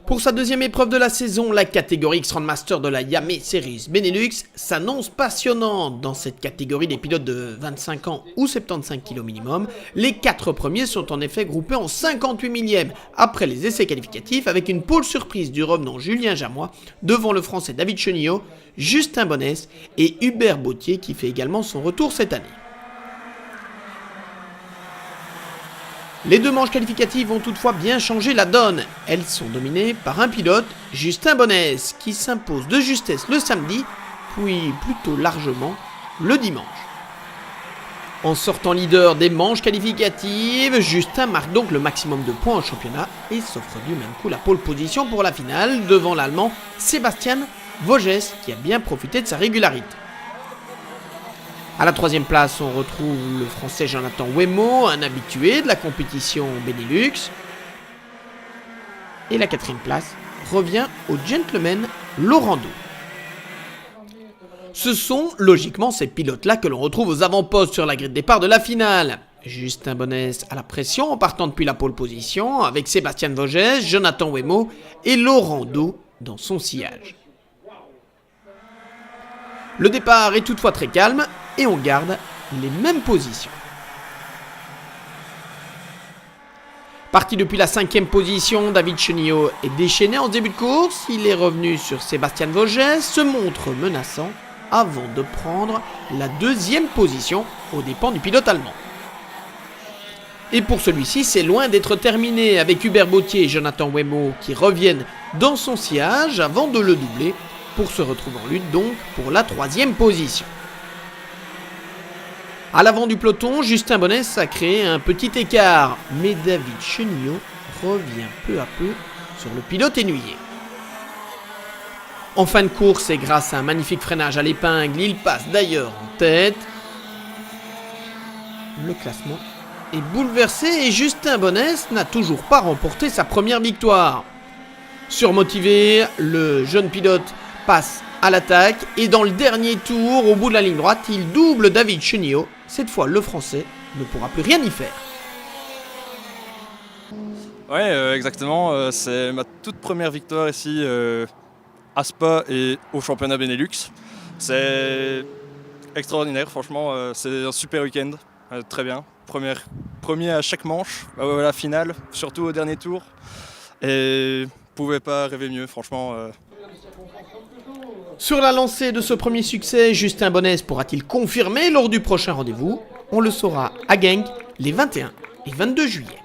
Pour sa deuxième épreuve de la saison, la catégorie X-Round de la Yamaha Series Benelux s'annonce passionnante. Dans cette catégorie des pilotes de 25 ans ou 75 kg minimum, les 4 premiers sont en effet groupés en 58 millièmes après les essais qualificatifs avec une pole surprise du revenant Julien Jamois devant le français David Chenillot, Justin Bonnès et Hubert Bautier qui fait également son retour cette année. Les deux manches qualificatives vont toutefois bien changer la donne. Elles sont dominées par un pilote, Justin Bonnès, qui s'impose de justesse le samedi, puis plutôt largement le dimanche. En sortant leader des manches qualificatives, Justin marque donc le maximum de points au championnat et s'offre du même coup la pole position pour la finale devant l'Allemand Sebastian Voges qui a bien profité de sa régularité. À la troisième place, on retrouve le français Jonathan Wemo, un habitué de la compétition Benelux. Et la quatrième place revient au gentleman Laurent Doux. Ce sont logiquement ces pilotes-là que l'on retrouve aux avant-postes sur la grille de départ de la finale. Justin Bonnès à la pression en partant depuis la pole position avec Sébastien Voges, Jonathan Wemo et Laurent Doux dans son sillage. Le départ est toutefois très calme et on garde les mêmes positions. Parti depuis la 5e position, David Chenillot est déchaîné en début de course. Il est revenu sur Sébastien Voges, se montre menaçant avant de prendre la 2e position aux dépens du pilote allemand. Et pour celui-ci, c'est loin d'être terminé avec Hubert Bautier et Jonathan Wemo qui reviennent dans son sillage avant de le doubler pour se retrouver en lutte donc pour la 3e position. À l'avant du peloton, Justin Bonnès a créé un petit écart, mais David Chenillot revient peu à peu sur le pilote ennuyé. En fin de course et grâce à un magnifique freinage à l'épingle, il passe d'ailleurs en tête. Le classement est bouleversé et Justin Bonnès n'a toujours pas remporté sa première victoire. Surmotivé, le jeune pilote passe à l'attaque et dans le dernier tour, au bout de la ligne droite, il double David Chenillot. Cette fois, le français ne pourra plus rien y faire. Ouais, exactement. C'est ma toute première victoire ici à Spa et au championnat Benelux. C'est extraordinaire, franchement. C'est un super week-end. Très bien. Premier à chaque manche, à la finale, surtout au dernier tour. Et je ne pouvais pas rêver mieux, franchement. Sur la lancée de ce premier succès, Justin Bonnès pourra-t-il confirmer lors du prochain rendez-vous ? On le saura à Genk les 21 et 22 juillet.